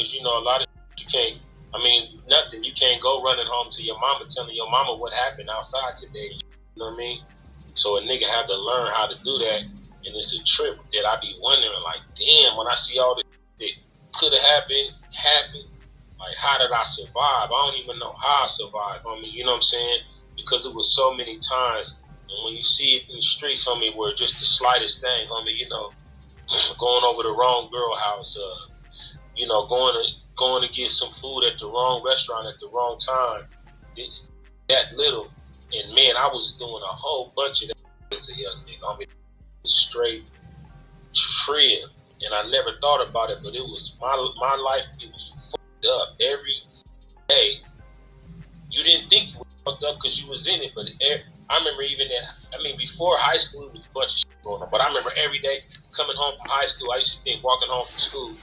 because you know a lot of you can't. I mean, nothing. You can't go running home to your mama telling your mama what happened outside today. You know what I mean? So a nigga have to learn how to do that, and it's a trip that I be wondering, like, damn, when I see all this that could have happened, like, how did I survive? I don't even know how I survived. I mean, you know what I'm saying? Because it was so many times, and when you see it in the streets, homie, where just the slightest thing, homie, you know, going over the wrong girl house, you know, going to get some food at the wrong restaurant at the wrong time, it's that little. And man, I was doing a whole bunch of that as a young nigga. I mean, straight trip, and I never thought about it, but it was my life. It was fucked up every day. You didn't think you was fucked up because you was in it, but I remember even that. I mean, before high school, it was a bunch of shit going on. But I remember every day coming home from high school, I used to think walking home from school,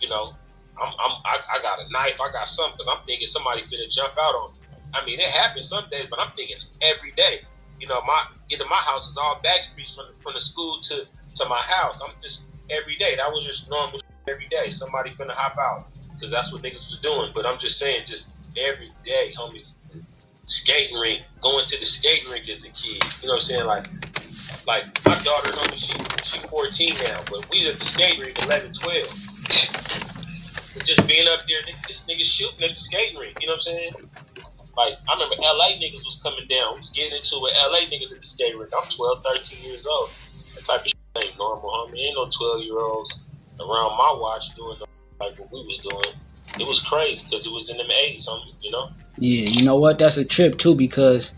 you know, I got a knife, I got something, because I'm thinking somebody finna jump out on me. I mean, it happens some days, but I'm thinking every day. You know, getting my house is all back streets from the school to my house. I'm just every day. That was just normal every day. Somebody finna hop out because that's what niggas was doing. But I'm just saying, just every day, homie. Skating rink, going to the skating rink as a kid. You know what I'm saying? Like my daughter, homie, she 14 now, but we at the skating rink 11, 12. But just being up there, this nigga shooting at the skating rink. You know what I'm saying? Like, I remember LA niggas was coming down. We was getting into it with LA niggas at the skate rink. I'm 12, 13 years old. That type of shit ain't normal, homie. Ain't no 12-year-olds around my watch doing like what we was doing. It was crazy because it was in them 80s, homie, you know? Yeah, you know what? That's a trip, too, because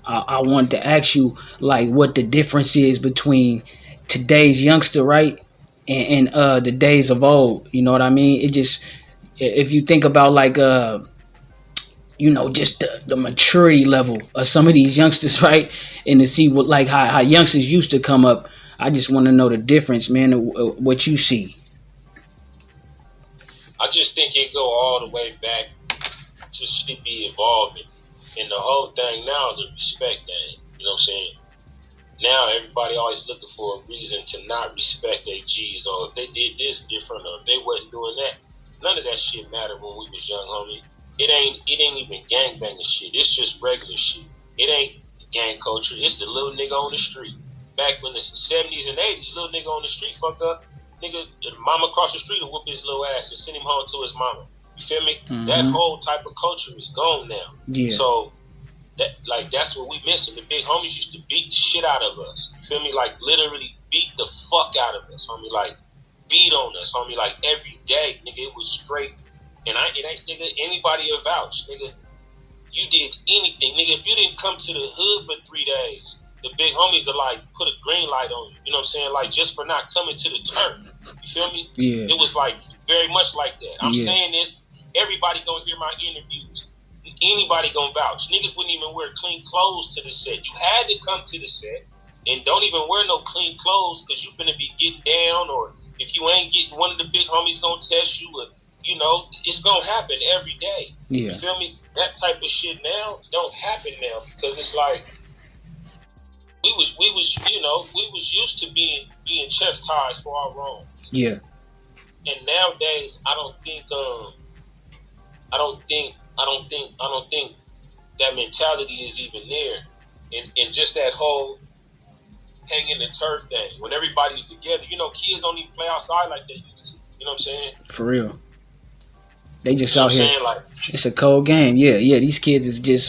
I wanted to ask you, like, what the difference is between today's youngster, right, and the days of old. You know what I mean? It just, if you think about, like, you know, just the maturity level of some of these youngsters, right? And to see what, like, how youngsters used to come up. I just want to know the difference, man, what you see. I just think it go all the way back. Just should be evolving. And the whole thing now is a respect thing. You know what I'm saying? Now everybody always looking for a reason to not respect their G's, or if they did this different, or if they wasn't doing that. None of that shit mattered when we was young, homie. It ain't even gangbanging shit. It's just regular shit. It ain't gang culture. It's the little nigga on the street. Back when the 70s and 80s, little nigga on the street fucked up. Nigga, the mama across the street will whoop his little ass and send him home to his mama. You feel me? Mm-hmm. That whole type of culture is gone now. Yeah. So that's what we missing. The big homies used to beat the shit out of us. You feel me? Like literally beat the fuck out of us, homie. Like beat on us, homie. Like every day, nigga. It was straight. And it ain't, nigga, anybody a vouch, nigga. You did anything, nigga. If you didn't come to the hood for 3 days, the big homies are like put a green light on you. You know what I'm saying? Like just for not coming to the turf. You feel me? Yeah. It was like very much like that. I'm saying this. Everybody gonna hear my interviews. Anybody gonna vouch. Niggas wouldn't even wear clean clothes to the set. You had to come to the set and don't even wear no clean clothes because you finna be getting down, or if you ain't getting, one of the big homies gonna test you. You know, it's gonna happen every day. Yeah. You feel me? That type of shit now don't happen now because it's like we was used to being chastised for our wrongs. Yeah. And nowadays, I don't think that mentality is even there. And just that whole hanging the turf thing when everybody's together. You know, kids don't even play outside like they used to. You know what I'm saying? For real. They just you know out here. Like, it's a cold game. Yeah. These kids is just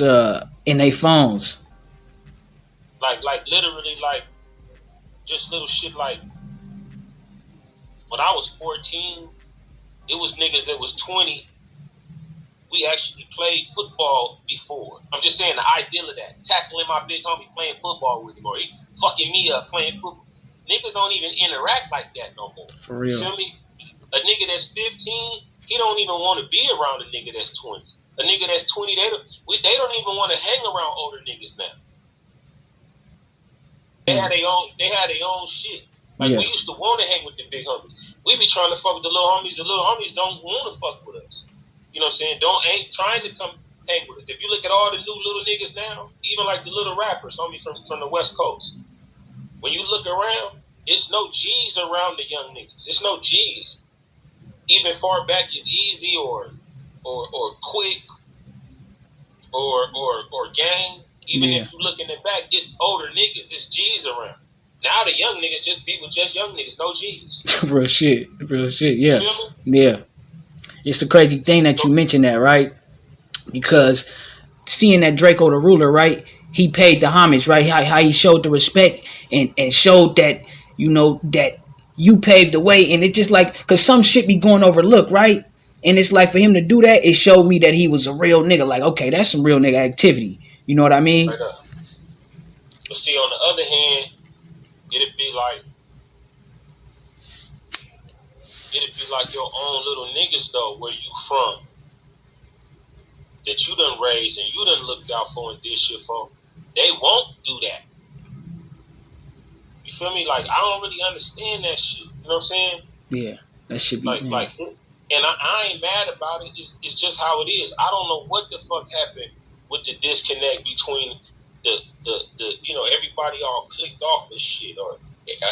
in their phones. Like literally, like just little shit. Like when I was 14, it was niggas that was 20. We actually played football before. I'm just saying the ideal of that. Tackling my big homie, playing football with him, or he fucking me up playing football. Niggas don't even interact like that no more. For real. You feel me? A nigga that's 15. He don't even want to be around a nigga that's 20. A nigga that's 20, they don't even want to hang around older niggas now. They had their own shit. Like we used to want to hang with the big homies. We be trying to fuck with the little homies. The little homies don't want to fuck with us. You know what I'm saying? Ain't trying to come hang with us. If you look at all the new little niggas now, even like the little rappers, homies from the West Coast, when you look around, it's no G's around the young niggas. It's no G's. even far back as Easy or Quick or Gang. Even Yeah. if you looking it back, it's older niggas, it's G's around. Now the young niggas just be with just young niggas, no G's. Real shit. Real shit. You Yeah. feel me? Yeah. It's a crazy thing that you mentioned that, right? Yeah. Because seeing that Draco the ruler, right? He paid the homage, right? How he showed the respect and showed that, that you paved the way. And it's just like, because some shit be going overlooked, right? And it's like for him to do that, it showed me that he was a real nigga. Like, okay, that's some real nigga activity. You know what I mean? Right up. But see, on the other hand, it'd be like your own little niggas though, where you from, that you done raised and you done looked out for and did shit for. They won't do that. You feel me? Like I don't really understand that shit. You know what I'm saying? Yeah, that should be, Like, man. and I ain't mad about it. It's just how it is. I don't know what the fuck happened with the disconnect between the everybody all clicked off and shit, or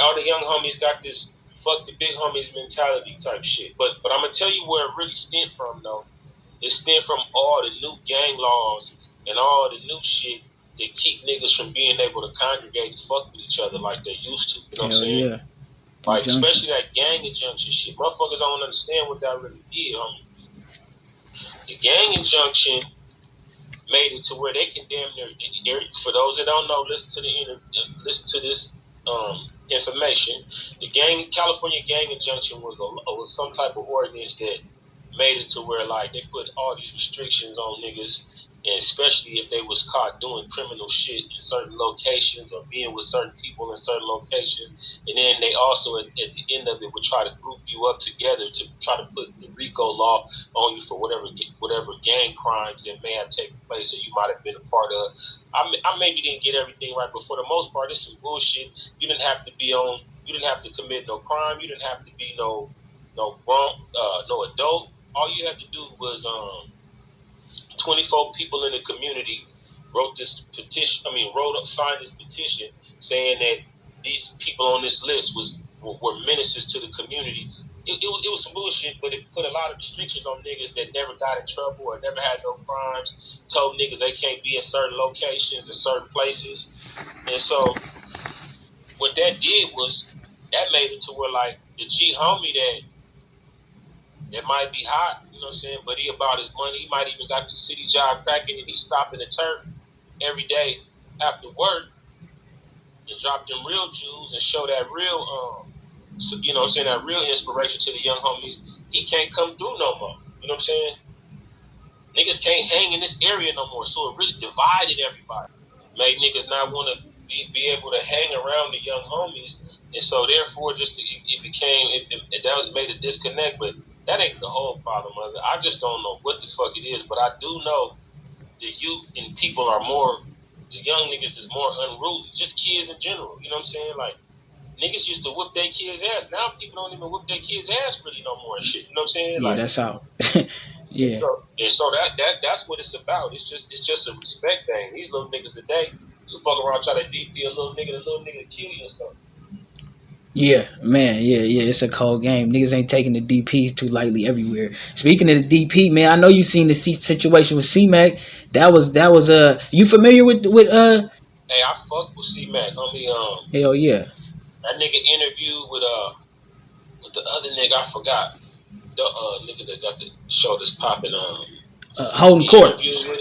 all the young homies got this fuck the big homies mentality type shit. But I'm gonna tell you where it really stemmed from though. It stemmed from all the new gang laws and all the new shit that keep niggas from being able to congregate and fuck with each other like they used to. You know what I'm Hell saying? yeah. Like, especially Injunctions. that gang injunction shit. Motherfuckers don't understand what that really did, homie. The gang injunction made it to where they can damn near. For those that don't know, listen to this information. The California gang injunction was some type of ordinance that made it to where like they put all these restrictions on niggas, and especially if they was caught doing criminal shit in certain locations or being with certain people in certain locations. And then they also at the end of it would try to group you up together to try to put the RICO law on you for whatever gang crimes that may have taken place or you might have been a part of. I maybe didn't get everything right, but for the most part, it's some bullshit. You didn't have to be on. You didn't have to commit no crime. You didn't have to be no adult. All you had to do was 24 people in the community wrote this petition. Signed this petition saying that these people on this list were menaces to the community. It was some bullshit, but it put a lot of restrictions on niggas that never got in trouble or never had no crimes. Told niggas they can't be in certain locations in certain places, and so what that did was that made it to where like the G homie that might be hot, you know what I'm saying, but he about his money. He might even got the city job cracking and he's stopping the turf every day after work and drop them real jewels and show that real, you know what I'm saying, that real inspiration to the young homies. He can't come through no more. You know what I'm saying? Niggas can't hang in this area no more. So it really divided everybody. Made niggas not want to be able to hang around the young homies. And so therefore that made a disconnect. But that ain't the whole problem, mother. I just don't know what the fuck it is. But I do know the youth and people are more, the young niggas is more unruly. Just kids in general. You know what I'm saying? Like, niggas used to whoop their kids' ass. Now people don't even whoop their kids' ass really no more and shit. You know what I'm saying? Yeah, Like, that's out. and Yeah. so that's what it's about. It's just a respect thing. These little niggas today, you fuck around try to DP a little nigga, the little nigga kill you or something. Yeah, man, yeah. It's a cold game. Niggas ain't taking the DPs too lightly everywhere. Speaking of the DP, man, I know you seen the situation with C-Mac. That was you familiar with. Hey, I fuck with C Mac, homie. Hell yeah. That nigga interviewed with the other nigga, I forgot. The nigga that got the show that's popping. Holding He court, interviewed with.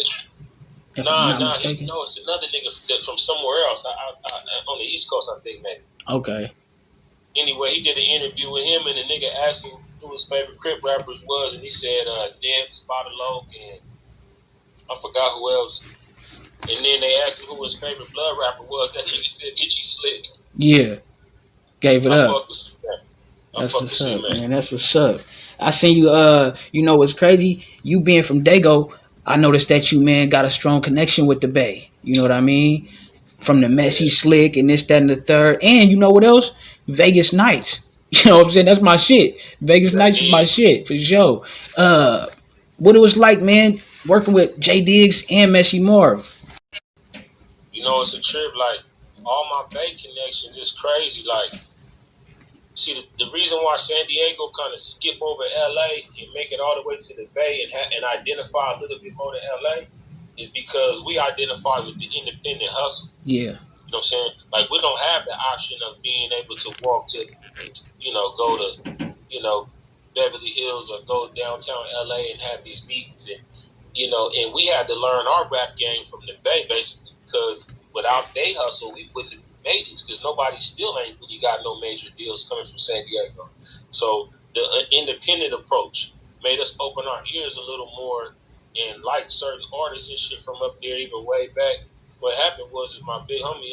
if I'm Nah, not nah. mistaken. No, it's another nigga that's from somewhere else. On the East Coast, I think, maybe. Okay. Anyway, he did an interview with him, and the nigga asked him who his favorite Crip rappers was, and he said Deb, Spotted Loke, and I forgot who else. And then they asked him who his favorite blood rapper was. That nigga said Mitchy Slick. Yeah, gave it I up. fuck with C-Mac. I That's fuck with what's up, C-Mac. man. That's what's up. I seen you. You know what's crazy? You being from Dago, I noticed that you, man, got a strong connection with the Bay. You know what I mean? From the messy Yeah. slick and this, that, and the third. And you know what else? Vegas Nights. You know what I'm saying? That's my shit. Vegas That Nights is my dig. shit for sure. What it was like, man, working with J Diggs and Messy Marv. You know, it's a trip. Like, all my Bay connections is crazy. Like, see the reason why San Diego kind of skip over LA and make it all the way to the Bay and identify a little bit more than LA is because we identify with the independent hustle. Yeah. You know what I'm saying? Like, we don't have the option of being able to walk to, go to, Beverly Hills or go downtown LA and have these meetings. And we had to learn our rap game from the Bay, basically, because without they hustle, we wouldn't have made it, because nobody still ain't really got no major deals coming from San Diego. So the independent approach made us open our ears a little more and like certain artists and shit from up there even way back. What happened was my big homie,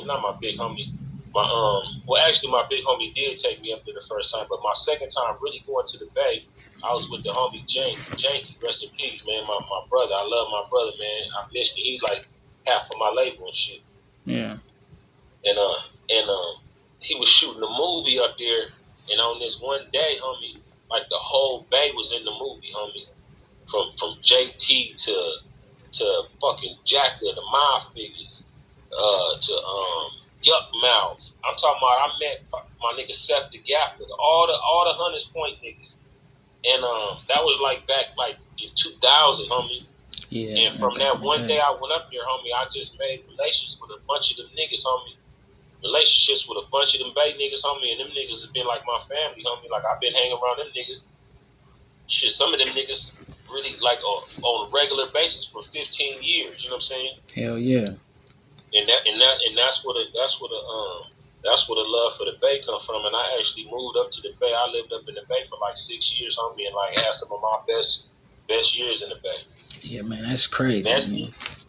not my big homie, my big homie did take me up there the first time, but my second time really going to the Bay, I was with the homie Janky, rest in peace, man, my brother. I love my brother, man. I missed him. He's like half of my label and shit. Yeah. And he was shooting a movie up there, and on this one day, homie, like the whole Bay was in the movie, homie. From JT to fucking Jacka, the Mob Figures, to Yuck Mouth. I'm talking about, I met my nigga Seth the Gaffer, all the Hunters Point niggas. And that was like back like in 2000, homie. Yeah. And from that one day I went up there, homie, I just made relations with a bunch of them niggas, homie. Relationships with a bunch of them Bay niggas, homie, and them niggas have been like my family, homie. Like, I've been hanging around them niggas. Shit, some of them niggas really like on a regular basis for 15 years. You know what I'm saying? Hell yeah. And that's where the love for the Bay come from. And I actually moved up to the Bay. I lived up in the Bay for like 6 years, homie, and like had some of my best years in the Bay. Yeah, man, that's crazy.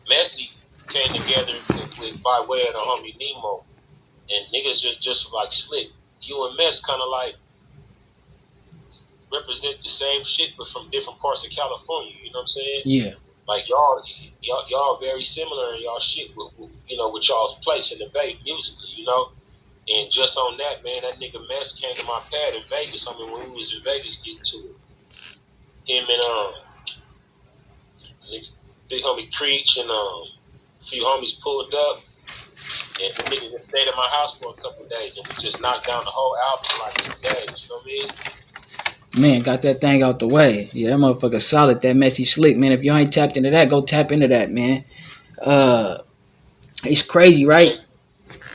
Messy came together with by way of the homie Nemo, and niggas just like Slick. You and Mess kind of like represent the same shit, but from different parts of California. You know what I'm saying? Yeah. Like y'all very similar in y'all shit with y'all's place in the Bay musically, you know. And just on that, man, that nigga Mess came to my pad in Vegas. I mean, when we was in Vegas getting to it, him and big homie Preach and a few homies pulled up, and the nigga just stayed at my house for a couple of days, and we just knocked down the whole album in like 2 days. You know what I mean? Man, got that thing out the way. Yeah, that motherfucker solid, that Messy Slick, man. If you ain't tapped into that, go tap into that, man. It's crazy, right?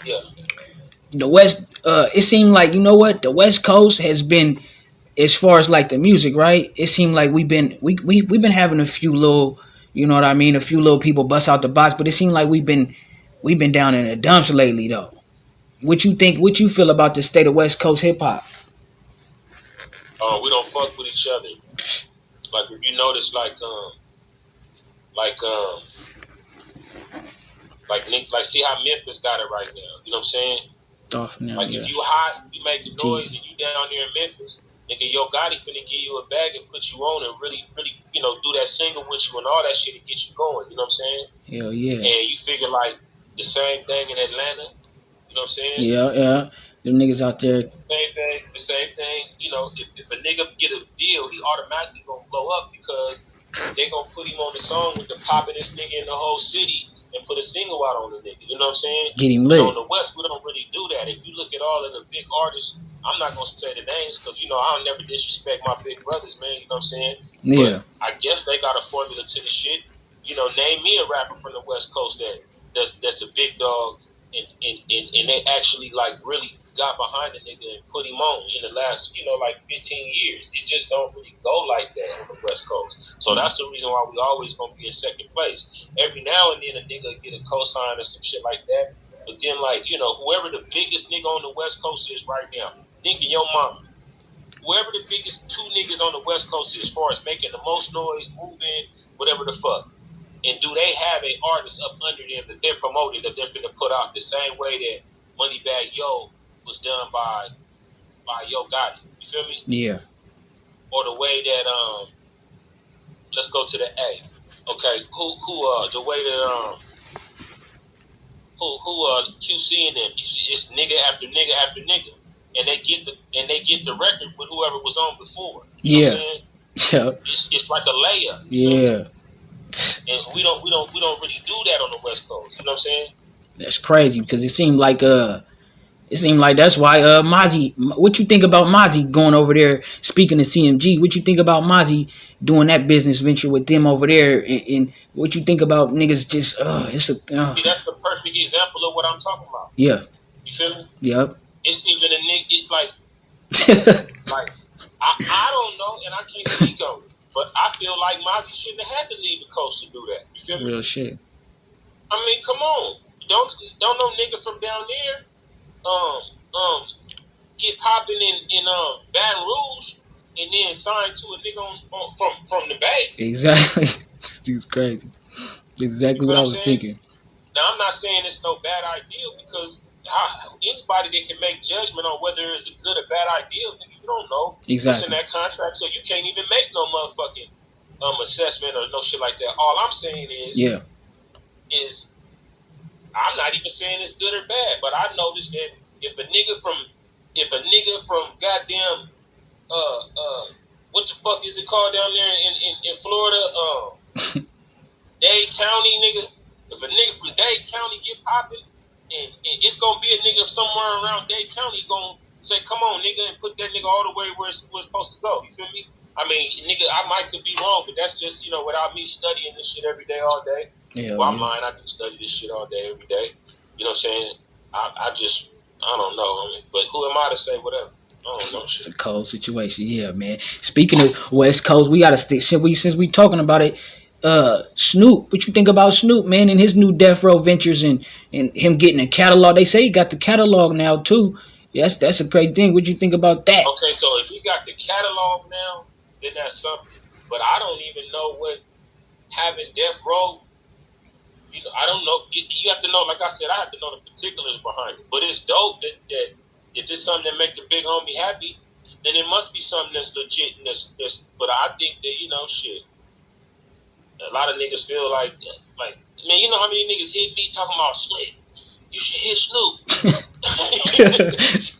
Yeah. The West, it seemed like, you know what? The West Coast has been, as far as like the music, right? It seemed like we've been having a few little, you know what I mean? A few little people bust out the box, but it seemed like we've been down in the dumps lately, though. What you think? What you feel about the state of West Coast hip hop? We don't fuck with each other. Like, if you notice, like see how Memphis got it right now. You know what I'm saying? If you hot, you making noise, and you down there in Memphis, nigga, Yo Gotti finna give you a bag and put you on and really, do that single with you and all that shit to get you going. You know what I'm saying? Hell yeah. And you figure like the same thing in Atlanta. You know what I'm saying? Yeah. Them niggas out there. The same thing. You know, if a nigga get a deal, he automatically gonna blow up because they gonna put him on the song with the poppin'est nigga in the whole city and put a single out on the nigga. You know what I'm saying? Get him lit. On the West, we don't really do that. If you look at all of the big artists, I'm not gonna say the names because I'll never disrespect my big brothers, man. You know what I'm saying? Yeah. But I guess they got a formula to the shit. Name me a rapper from the West Coast that's a big dog and they actually like really got behind the nigga and put him on in the last, 15 years. It just don't really go like that on the West Coast. So that's the reason why we always gonna be in second place. Every now and then a nigga get a cosign or some shit like that. But then whoever the biggest nigga on the West Coast is right now, think of your mama. Whoever the biggest two niggas on the West Coast is as far as making the most noise, moving, whatever the fuck. And do they have an artist up under them that they're promoting that they're finna put out the same way that Moneybagg Yo was done by Yo Gotti? You feel me? Yeah. Or the way that let's go to the A. Okay, who the way that who QC and them? It's nigga after nigga after nigga, and they get the record with whoever was on before. You know what I'm saying? It's like a layup. Yeah. And we don't really do that on the West Coast. You know what I'm saying? That's crazy because it seemed like It seemed like that's why Mozzy. What you think about Mozzy going over there speaking to CMG? What you think about Mozzy doing that business venture with them over there? And what you think about niggas just it's a See, that's the perfect example of what I'm talking about. yeah. You feel me? Yep. It's even a nigga like like I don't know, and I can't speak on it, but I feel like Mozzy shouldn't have had to leave the coast to do that. You feel me? Real shit. I mean, come on, don't no nigga from down there get popping in Baton Rouge and then sign to a nigga from the Bay. Exactly. This dude's crazy. Exactly what I was thinking. Now, I'm not saying it's no bad idea because anybody that can make judgment on whether it's a good or bad idea, you don't know. Exactly. It's in that contract, so you can't even make no motherfucking assessment or no shit like that. All I'm saying is I'm not even saying it's good or bad, but I noticed that if a nigga from goddamn what the fuck is it called down there in Florida? Dade County, nigga. If a nigga from Dade County get popping, and it's gonna be a nigga somewhere around Dade County gonna say, "Come on, nigga," and put that nigga all the way where it's supposed to go. You feel me? I mean, nigga, I could be wrong, but that's just without me studying this shit every day, all day. Yeah, well, I'm lying. I do study this shit all day, every day. You know what I'm saying? I don't know. I mean, but who am I to say whatever? I don't know. It's a cold situation, yeah, man. Speaking of West Coast, we gotta stick. Since we talking about it, Snoop. What you think about Snoop, man, and his new Death Row ventures and him getting a catalog? They say he got the catalog now too. Yes, that's a great thing. What you think about that? Okay, so if he got the catalog now, then that's something. But I don't even know what having Death Row. I don't know. You have to know. Like I said, I have to know the particulars behind it. But it's dope that if it's something that make the big homie happy, then it must be something that's legit. But I think that shit. A lot of niggas feel like man, you know how many niggas hit me talking about Slick? You should hit Snoop.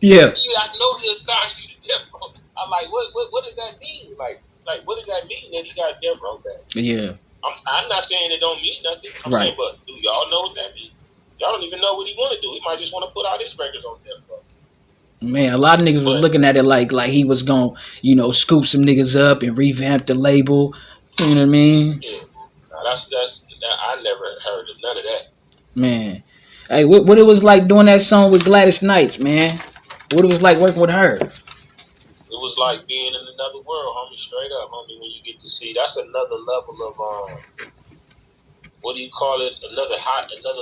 Yeah. I know he'll sign you to Death Row. I'm like, what does that mean? Like what does that mean that he got Death Row back? Yeah. I'm not saying it don't mean nothing. I'm saying, but do y'all know what that means? Y'all don't even know what he want to do. He might just want to put out his records on Death Row. Man, a lot of niggas was looking at it like he was gonna, scoop some niggas up and revamp the label. You know what I mean? Yeah. I never heard of none of that. Man. Hey, what it was like doing that song with Gladys Knights, man? What it was like working with her? It was like being in another world, homie. Straight up, homie. When you get to see, that's another level of what do you call it? Another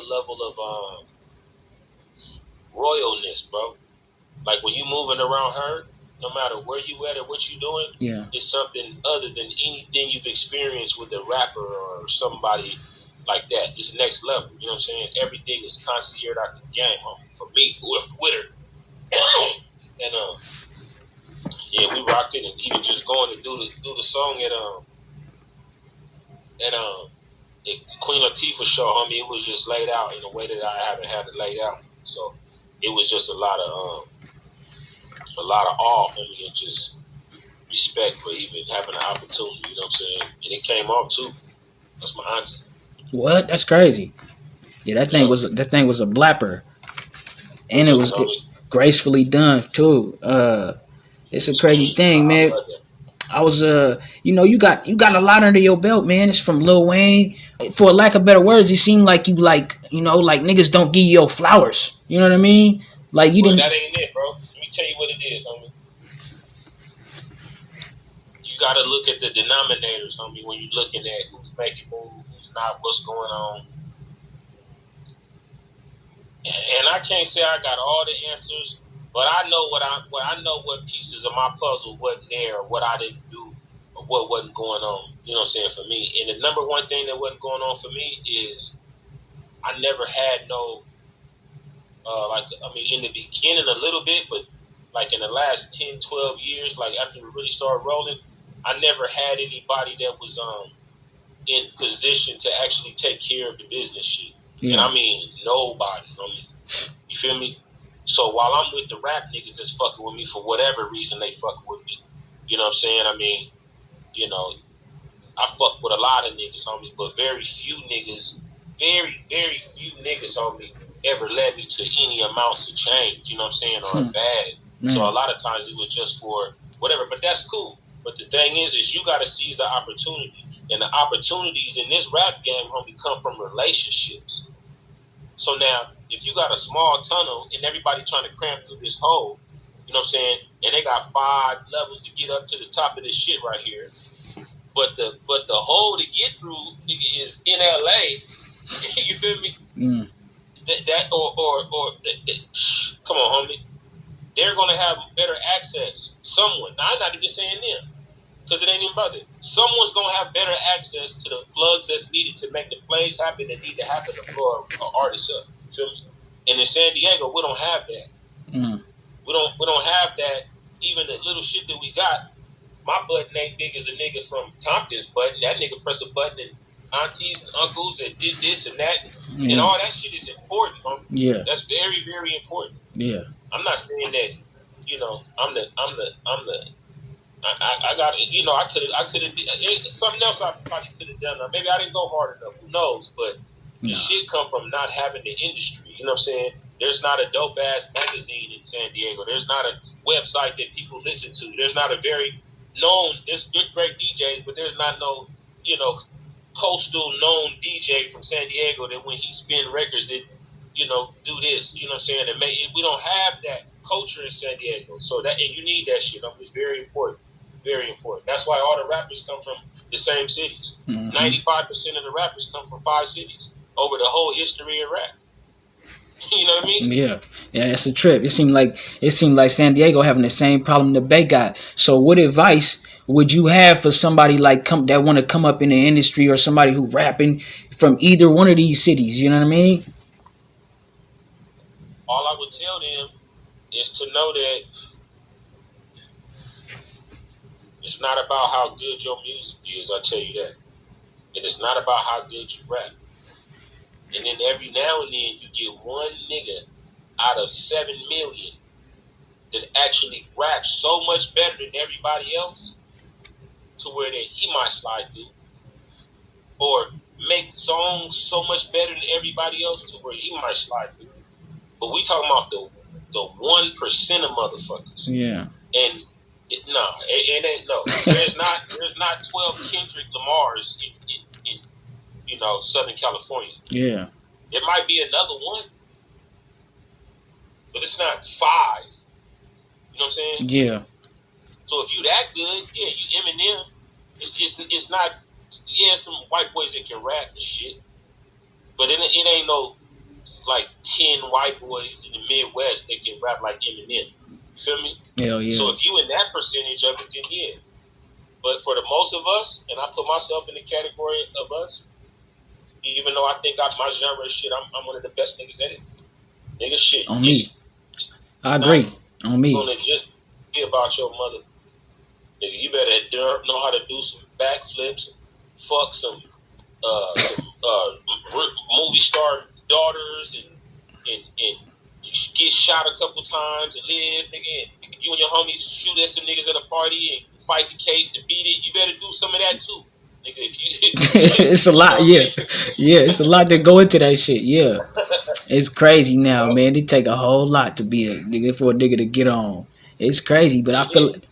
level of royalness, bro. Like when you moving around her, no matter where you at or what you doing, it's something other than anything you've experienced with a rapper or somebody like that. It's next level. You know what I'm saying? Everything is constantly out the game, homie. For me, with her. And yeah, we rocked it, and even just going to do the song at the Queen Latifah show, homie, it was just laid out in a way that I haven't had it laid out. So it was just a lot of awe, homie, and just respect for even having an opportunity. You know what I'm saying? And it came off too. That's my auntie. What? That's crazy. Yeah, that thing was a blapper, and it was gracefully done too. It's a crazy thing, man. I was you got a lot under your belt, man. It's from Lil Wayne. For lack of better words, it seemed like you like niggas don't give you your flowers. You know what I mean? Like you didn't. That ain't it, bro. Let me tell you what it is, homie. You gotta look at the denominators, homie, when you're looking at who's making moves, who's not, what's going on. And I can't say I got all the answers, but I know what pieces of my puzzle wasn't there, or what I didn't do, or what wasn't going on. You know what I'm saying, for me. And the number one thing that wasn't going on for me is I never had no in the beginning a little bit, but like in the last 10, 12 years, like after we really started rolling, I never had anybody that was in position to actually take care of the business shit. Yeah. And I mean nobody. You feel me? So while I'm with the rap niggas that's fucking with me for whatever reason they fucking with me, you know what I'm saying? I mean, I fuck with a lot of niggas, homie, but very few niggas, very, very few niggas, homie, ever led me to any amounts of change, you know what I'm saying, or bad. So a lot of times it was just for whatever, but that's cool. But the thing is you got to seize the opportunity. And the opportunities in this rap game, homie, come from relationships. So now, if you got a small tunnel and everybody trying to cram through this hole, you know what I'm saying, and they got 5 levels to get up to the top of this shit right here, but the hole to get through is in LA. You feel me? Come on, homie. They're gonna have better access. Someone, now, I'm not even saying them, because it ain't even about it. Someone's gonna have better access to the plugs that's needed to make the plays happen that need to happen to blow an artist up. You feel me? And in San Diego, we don't have that. We don't have that. Even the little shit that we got. My button ain't big as a nigga from Compton's button. That nigga press a button and aunties and uncles that did this and that, and all that shit is important, homie. Yeah, that's very, very important. Yeah, I'm not saying that, you know, I got it. You know, I could have something else I probably could have done. Maybe I didn't go hard enough. Who knows? But the shit come from not having the industry. You know what I'm saying? There's not a dope ass magazine in San Diego. There's not a website that people listen to. There's not a very known. There's great DJs, but there's not no, you know, coastal known DJ from San Diego that when he spin records, it, you know, do this. You know what I'm saying? We don't have that culture in San Diego. So that, and you need that shit. It's very important. Very important. That's why all the rappers come from the same cities. 95% of the rappers come from 5 cities over the whole history of rap. You know what I mean? Yeah, it's a trip. It seemed like San Diego having the same problem the Bay got. So, what advice would you have for somebody like that want to come up in the industry, or somebody who rapping from either one of these cities? You know what I mean? All I would tell them is to know that it's not about how good your music is, I tell you that. And it's not about how good you rap. And then every now and then you get one nigga out of 7 million that actually raps so much better than everybody else to where that he might slide through. Or make songs so much better than everybody else to where he might slide through. But we talking about the 1% of motherfuckers. Yeah. And it ain't no. There's not 12 Kendrick Lamars in you know, Southern California. Yeah. It might be another one, but it's not 5. You know what I'm saying? Yeah. So if you that good, yeah, you Eminem. It's not. Yeah, some white boys that can rap and shit, but it ain't no like 10 white boys in the Midwest that can rap like Eminem. You feel me? Hell yeah. So if you in that percentage of it, then yeah. But for the most of us, and I put myself in the category of us, even though I think my genre of shit, I'm one of the best niggas at it. Nigga shit. On me. I agree. On me. Gonna just be about your mother. Nigga, you better know how to do some backflips, fuck some movie star daughters, and get shot a couple times and live, nigga. And you and your homies shoot at some niggas at a party and fight the case and beat it. You better do some of that too. It's a lot, yeah. It's a lot that go into that shit, yeah. It's crazy now, man. It take a whole lot to be a nigga for a nigga to get on. It's crazy, but I feel like,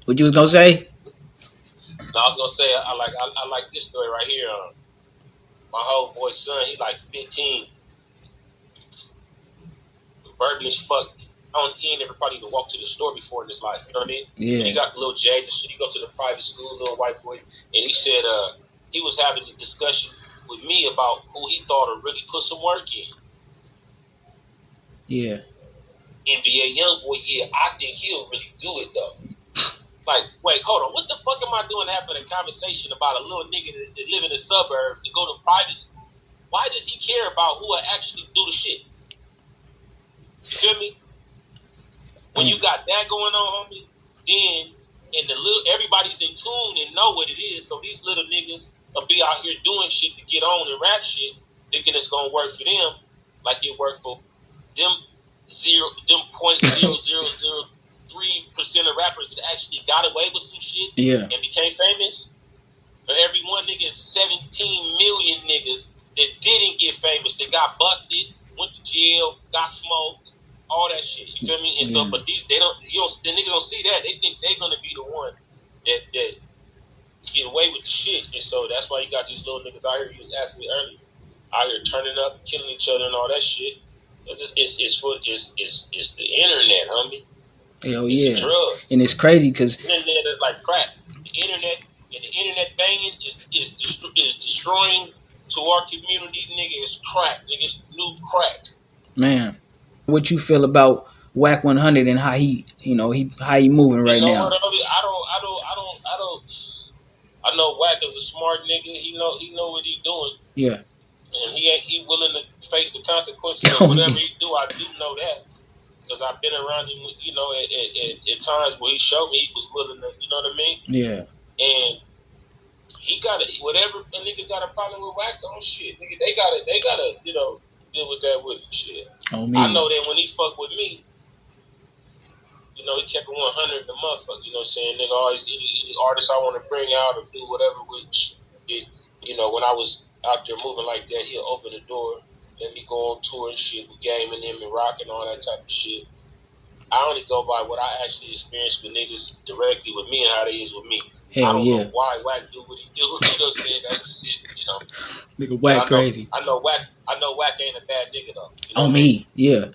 what you was gonna say? No, I was gonna say I like this story right here. My homeboy's son, he like 15. Burden as fuck. He ain't never probably even walked to the store before in his life. You know what I mean? Yeah. And he got the little J's and shit. He go to the private school, little white boy, and he said he was having a discussion with me about who he thought would really put some work in. Yeah. NBA Youngboy, yeah, I think he'll really do it though. Like, wait, hold on. What the fuck am I doing having a conversation about a little nigga that live in the suburbs to go to private school? Why does he care about who will actually do the shit? You feel me? When you got that going on, homie, then everybody's in tune and know what it is. So these little niggas will be out here doing shit to get on and rap shit, thinking it's gonna work for them, like it worked for them 0.0003% of rappers that actually got away with some shit and became famous. For every one nigga, 17 million niggas that didn't get famous, that got busted, went jail, got smoked, all that shit. You feel me? And so, but the niggas don't see that. They think they're gonna be the one that get away with the shit. And so that's why you got these little niggas out here. You was asking me earlier, out here turning up, killing each other, and all that shit. It's the internet, homie. Hell it's yeah. a drug. And it's crazy because the internet is like crack. The internet banging is destroying to our community, nigga. It's crack, nigga. It's new crack. Man, what you feel about WAC 100 and how he moving right now? I know WAC is a smart nigga. He know what he doing. Yeah. And he willing to face the consequences of whatever he do. I do know that. Because I've been around him, at times where he showed me he was willing to, you know what I mean? Yeah. And he got it. Whatever a nigga got a problem with WAC on shit, nigga, they gotta, deal with that with him, shit. Oh, me. I know that when he fuck with me, he kept it 100 the motherfucker. You know what I'm saying? Nigga, always any artist I want to bring out or do whatever, which when I was out there moving like that, he'll open the door. Let me go on tour and shit with Game and them and rock and all that type of shit. I only go by what I actually experienced with niggas directly with me and how they is with me. Hell I don't yeah. know why WAC do what he do. You know what I'm saying? That's just it, Nigga, WAC crazy. I know WAC ain't a bad nigga though. You know on me, yeah.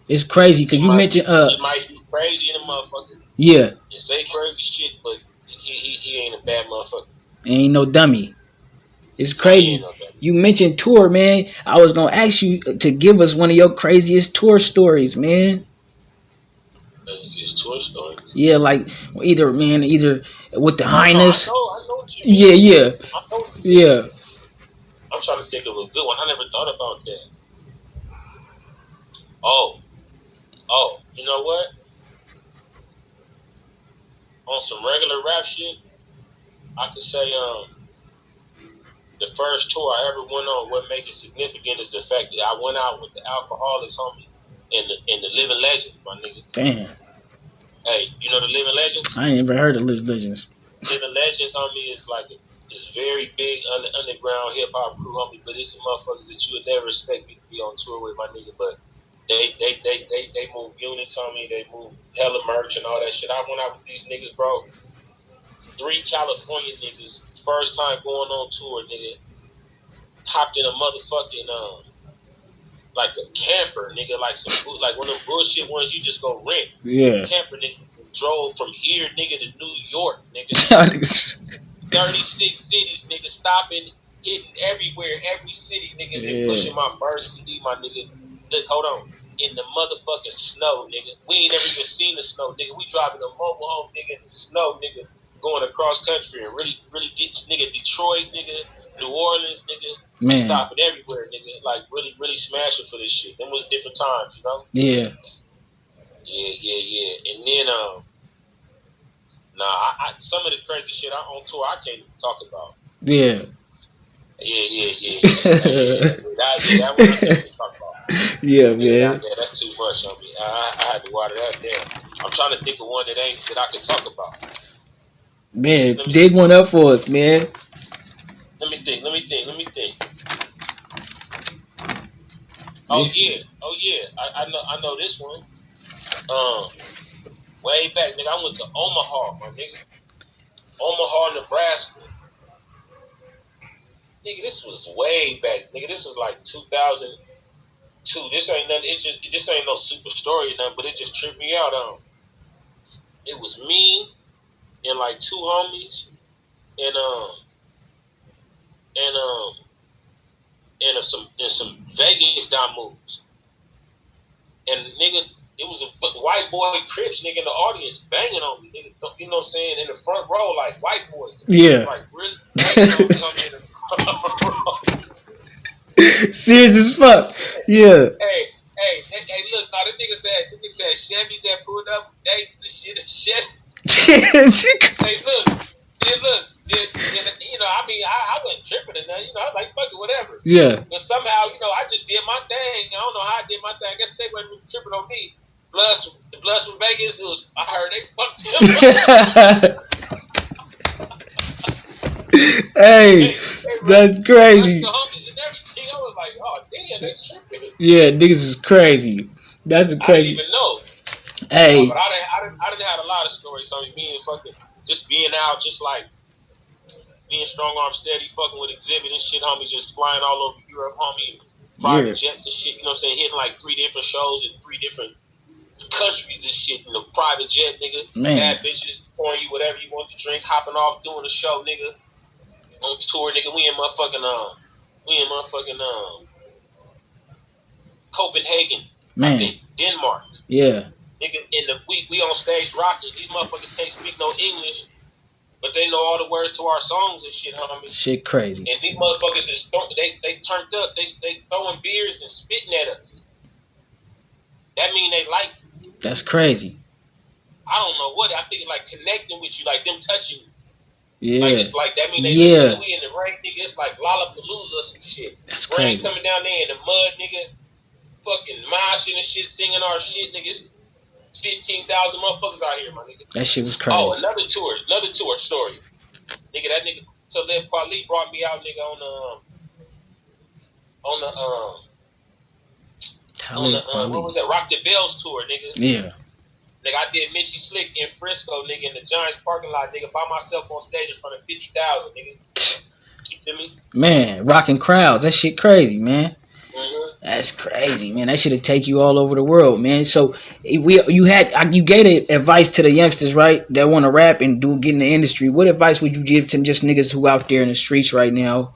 It's crazy because you mentioned he might be crazy in a motherfucker. Yeah. And say crazy shit, but he ain't a bad motherfucker. Ain't no dummy. It's crazy. You mentioned tour, man. I was gonna ask you to give us one of your craziest tour stories, man. Craziest tour stories? Yeah, like either with the Highness. I know what you mean. Yeah. Yeah. I'm trying to think of a good one. I never thought about that. Oh, you know what? On some regular rap shit, I could say the first tour I ever went on, what make it significant is the fact that I went out with the Alcoholics, homie, and the Living Legends, my nigga. Damn. Hey, you know the Living Legends? I ain't never heard of Living Legends. Living Legends, homie, is like it's very big underground hip hop crew, homie, but it's some motherfuckers that you would never expect me to be on tour with, my nigga. But they move units, homie. They move hella merch and all that shit. I went out with these niggas, bro. 3 California niggas. First time going on tour, nigga. Hopped in a motherfucking like a camper, nigga, like one of them bullshit ones you just go rent. Yeah. Camper, nigga. Drove from here, nigga, to New York, nigga. 36 cities, nigga. Stopping, hitting everywhere, every city, nigga. Been pushing my first CD, my nigga. Look, hold on. In the motherfucking snow, nigga. We ain't never even seen the snow, nigga. We driving a mobile home, nigga, in the snow, nigga. Going across country and really get nigga Detroit, nigga, New Orleans, nigga. Man. Stopping everywhere, nigga. Like really smashing for this shit. Them was different times, you know? Yeah. Yeah. And then I some of the crazy shit on tour I can't even talk about. Yeah. Yeah. That one I can't even talk about. Yeah, man. Yeah, that's too much on me. I had to water that down. I'm trying to think of one that I can talk about. Man, dig one up for us, man. Let me think. Oh yeah. I know this one. Way back, nigga, I went to Omaha, my nigga. Omaha, Nebraska. Nigga, this was way back. Nigga, this was like 2002. This ain't nothing. This ain't no super story or nothing, but it just tripped me out. It was me and like 2 homies and some Vegas down moves. And nigga, it was a white boy Crips nigga in the audience banging on me, nigga. You know what I'm saying? In the front row, like white boys. Yeah. Like really banging on me in the front row. Serious as fuck. Yeah. Hey, look, now the nigga said Chevys that pulled up, Davies and shit, Chevys. Hey, look. I mean, I wasn't tripping or nothing. I was like, fuck it, whatever. Yeah. But somehow, I just did my thing. I don't know how I did my thing. I guess they wasn't really tripping on me. The Bloods from Vegas, I heard they fucked him. Hey, that's crazy. The homies and everything. I was like, oh damn, they tripping. Yeah, niggas is crazy. That's a I didn't crazy. even know. But Hey, I didn't have a lot of stories on me being fucking just being out, just like being strong arm steady, fucking with exhibit and shit, homie, just flying all over Europe, homie, yeah, private jets and shit. You know what I'm saying? Hitting like 3 different shows in 3 different countries and shit in a private jet, nigga. man, Bad bitches pouring you whatever you want to drink, hopping off, doing a show, nigga. On tour, nigga. We in motherfucking Copenhagen, I man, think, Denmark. yeah, Nigga, we on stage rocking. These motherfuckers can't speak no English, but they know all the words to our songs and shit, homie. shit crazy. And these motherfuckers is they turned up. They throwing beers and spitting at us. That mean they like you. That's crazy. I don't know what. I think it's like connecting with you, like them touching you. Like Yeah, it's like that mean they like yeah, nigga, we in the rain, nigga. It's like Lollapalooza some shit. that's Rain crazy. coming down there in the mud, nigga. Fucking moshing and shit, singing our shit, nigga. It's 15,000 motherfuckers out here, my nigga. That shit was Oh, crazy. another tour story. Nigga, that nigga Talib Kweli brought me out, nigga, on the Talib what was Kweli. that? Rock the Bells tour, nigga. Yeah, Nigga, I did Mitchy Slick in Frisco, nigga, in the Giants parking lot, nigga, by myself on stage in front of 50,000, nigga. You feel me? man, rocking crowds. That shit crazy, man. Mm-hmm. That's crazy, man. That should have take you all over the world, man. So you gave advice to the youngsters, right? That want to rap and get in the industry. What advice would you give to just niggas who out there in the streets right now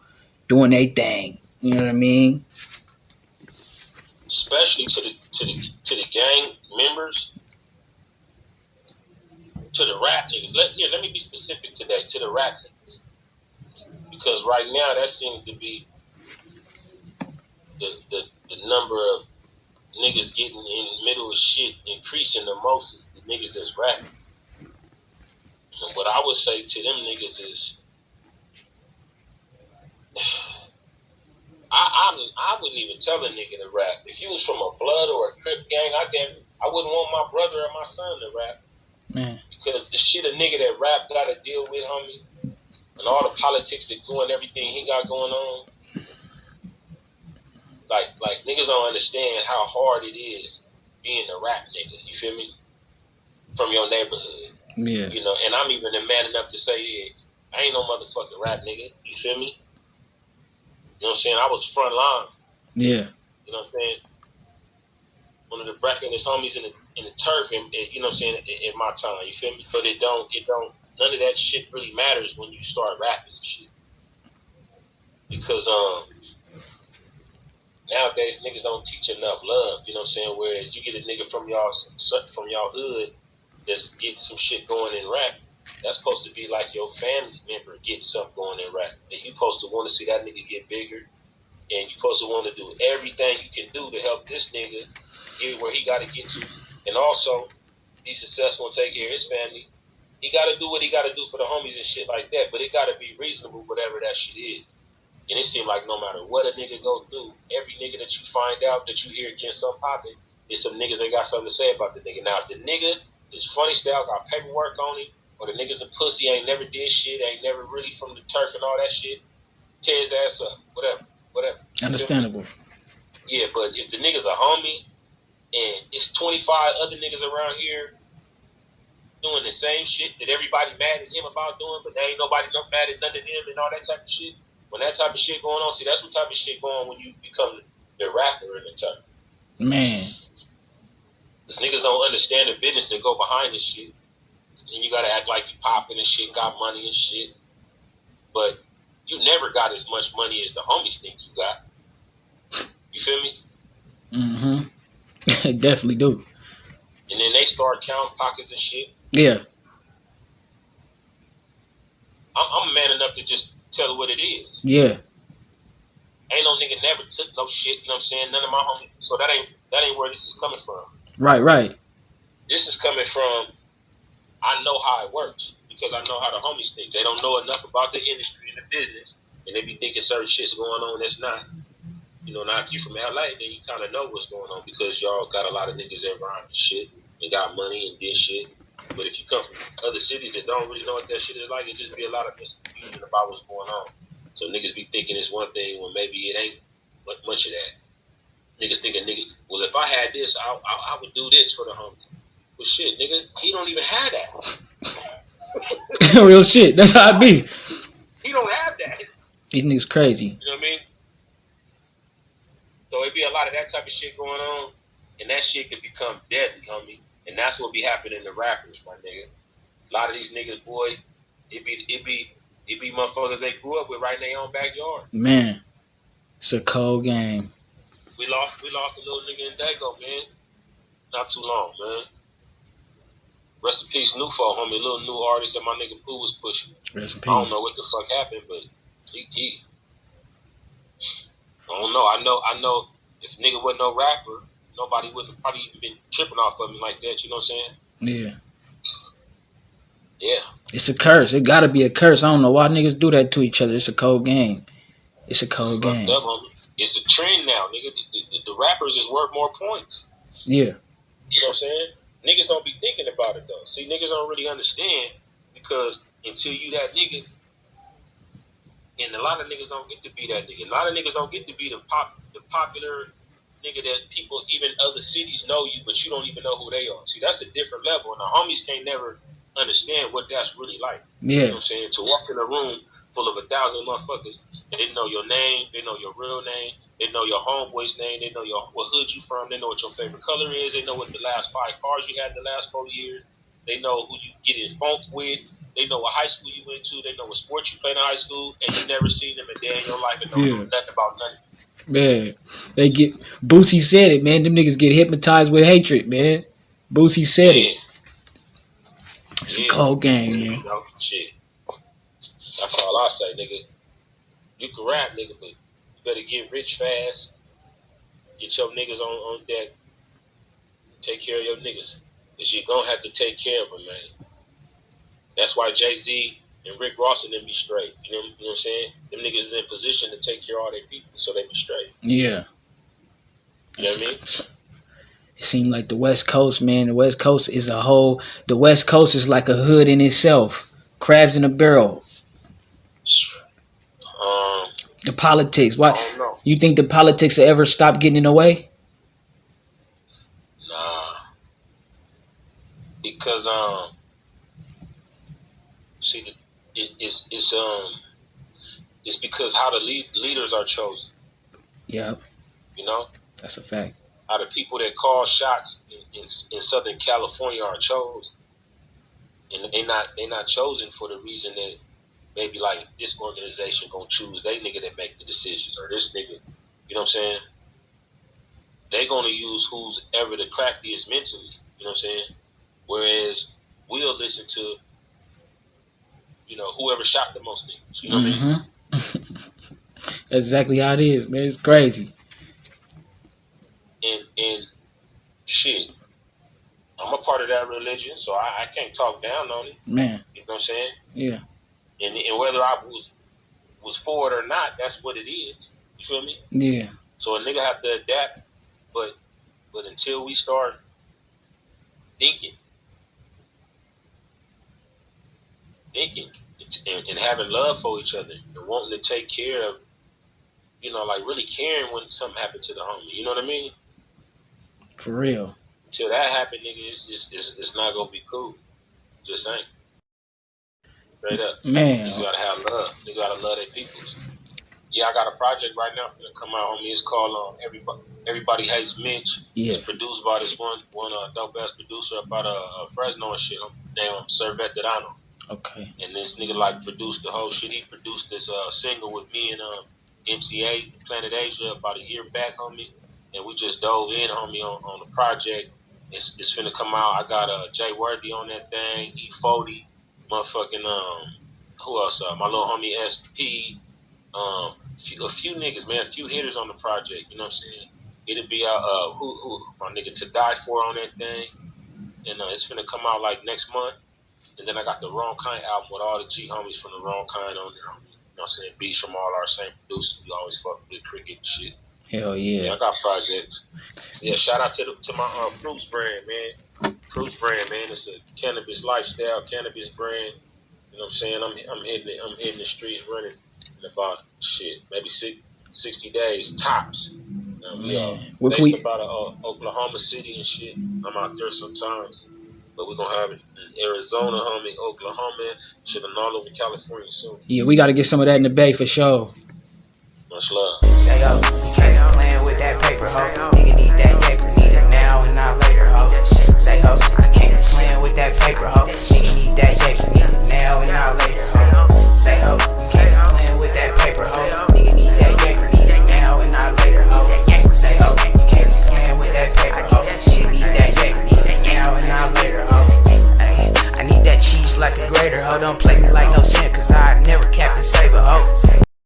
doing their thing? You know what I mean? Especially to the gang members, to the rap niggas. Let me be specific today, to the rap niggas. Because right now that seems to be the number of niggas getting in the middle of shit increasing the most is the niggas that's rapping. And what I would say to them niggas is, I wouldn't even tell a nigga to rap. If he was from a blood or a Crip gang, I wouldn't want my brother or my son to rap. Man. Because the shit a nigga that rap got to deal with, homie, and all the politics that go and everything he got going on, like niggas don't understand how hard it is being a rap nigga. You feel me? From your neighborhood. Yeah. You know, and I'm even a man enough to say, yeah, I ain't no motherfucking rap nigga. You feel me? You know what I'm saying? I was front line. Yeah. You know what I'm saying? One of the bracketest homies in the turf, and you know what I'm saying, in my time. You feel me? But it don't. None of that shit really matters when you start rapping and shit. Because nowadays niggas don't teach enough love. You know what I'm saying? Whereas you get a nigga from y'all hood that's getting some shit going in rap. That's supposed to be like your family member getting something going in rap. And you supposed to want to see that nigga get bigger. And you supposed to want to do everything you can do to help this nigga get where he got to get to. And also be successful and take care of his family. He got to do what he got to do for the homies and shit like that. But it got to be reasonable, whatever that shit is. And it seems like no matter what a nigga go through, every nigga that you find out that you hear against some popping, is some niggas that got something to say about the nigga. Now, if the nigga is funny style, got paperwork on him, or the nigga's a pussy, ain't never did shit, ain't never really from the turf and all that shit, tear his ass up. Whatever. Understandable. Yeah, but if the nigga's a homie, and it's 25 other niggas around here doing the same shit that everybody mad at him about doing, but there ain't nobody mad at none of them and all that type of shit. When that type of shit going on, see, that's what type of shit going on when you become the rapper in the turf. Man. Because niggas don't understand the business and go behind this shit. And you gotta act like you popping and shit, got money and shit. But you never got as much money as the homies think you got. You feel me? Mm-hmm. Definitely do. And then they start counting pockets and shit. Yeah. I'm man enough to just tell it what it is. Yeah. Ain't no nigga never took no shit, you know what I'm saying? None of my homies. So that ain't where this is coming from. Right. This is coming from, I know how it works because I know how the homies think. They don't know enough about the industry and the business, and they be thinking certain shit's going on that's not. You know, now if you from LA, then you kind of know what's going on because y'all got a lot of niggas that rhyme and shit and got money and did shit. But if you come from other cities that don't really know what that shit is like, it just be a lot of misconfusion about what's going on. So niggas be thinking it's one thing when maybe it ain't much of that. Niggas think a nigga, well, if I had this, I would do this for the homie. Well, shit, nigga, he don't even have that. Real shit. That's how it be. He don't have that. These niggas crazy. You know what I mean? So it be a lot of that type of shit going on, and that shit could become deadly, homie. And that's what be happening to rappers, my nigga. A lot of these niggas, boy, it be motherfuckers they grew up with right in their own backyard. Man, it's a cold game. We lost a little nigga in Dago, man. Not too long, man. Rest in peace, Nufo, homie, a little new artist that my nigga Pooh was pushing. Rest in peace. I don't know what the fuck happened, but he I don't know. I know if nigga wasn't no rapper, nobody would have probably even been tripping off of me like that, you know what I'm saying? Yeah. Yeah. It's a curse. It gotta be a curse. I don't know why niggas do that to each other. It's a cold game. It's a cold game. Up, homie. It's a trend now, nigga. The rappers is worth more points. Yeah. You know what I'm saying? Niggas don't be thinking about it though. See, niggas don't really understand because until you that nigga, and a lot of niggas don't get to be that nigga. A lot of niggas don't get to be the popular nigga that people, even other cities know you, but you don't even know who they are. See, that's a different level, and the homies can't never understand what that's really like. Yeah. You know what I'm saying? To walk in a room full of 1,000 motherfuckers, and they know your name, they know your real name, they know your homeboy's name, they know what hood you from, they know what your favorite color is, they know what the last 5 cars you had in the last 4 years, they know who you get in funk with, they know what high school you went to, they know what sports you played in high school, and you never seen them a day in your life and don't know nothing about nothing. Man, they get Boosie said it, man. Them niggas get hypnotized with hatred, man. Boosie said it. It's a cold game, man. Shit. That's all I say, nigga. You can rap, nigga, but you better get rich fast. Get your niggas on deck. Take care of your niggas. Because you're going to have to take care of them, man. That's why Jay-Z and Rick Ross and them be straight. You know what I'm saying? Them niggas is in position to take care of all their people, so they be straight. Yeah. You know what I mean? It seemed like the West Coast, man. The West Coast is the West Coast is like a hood in itself. Crabs in a barrel. The politics. Why? I don't know. You think the politics will ever stop getting in the way? Nah. Because see, it's because how the leaders are chosen. Yep. You know? That's a fact. How the people that call shots in Southern California are chosen. And they not chosen for the reason that maybe like this organization gonna choose they nigga that make the decisions or this nigga, you know what I'm saying? They gonna use who's ever the craftiest mentally, you know what I'm saying? Whereas we'll listen to, you know, whoever shot the most niggas, you know what I mean? That's exactly how it is, man. It's crazy. And shit, I'm a part of that religion, so I can't talk down on it. Man. You know what I'm saying? Yeah. And whether I was for it or not, that's what it is. You feel me? Yeah. So a nigga have to adapt, but until we start thinking and having love for each other and wanting to take care of, you know, like really caring when something happened to the homie. You know what I mean? For real. Until that happen, nigga, it's not gonna be cool. Just ain't. Straight up. Man. You gotta have love. You gotta love their peoples. Yeah, I got a project right now gonna come out, homie. It's called Everybody Hates Mitch. Yeah. It's produced by this one dope ass producer up out of Fresno and shit. Named Serveterano. Okay. And this nigga like produced the whole shit. He produced this single with me and MCA Planet Asia about a year back, homie. And we just dove in, homie, on the project. It's finna come out. I got Jay Worthy on that thing, E40, motherfucking who else? My little homie SP, a few niggas, man, a few hitters on the project. You know what I'm saying? It'll be out. Who my nigga To Die For on that thing, and it's finna come out like next month. And then I got the Wrong Kind album with all the G homies from the Wrong Kind on there. You know what I'm saying? Beats from all our same producers. We always fuck with Cricket and shit. Hell yeah. I got projects. Yeah, shout out to my Fruits brand, man. Fruits brand, man. It's a cannabis lifestyle, cannabis brand. You know what I'm saying? I'm hitting the streets running in about maybe 60 days tops. You know We are based about Oklahoma City and shit. I'm out there sometimes, but we're gonna have it in Arizona, homie, Oklahoma, shit, and all over California soon. Yeah, we gotta get some of that in the Bay for sure. Much love. Say yo, you can't be playing with that paper, ho. Nigga need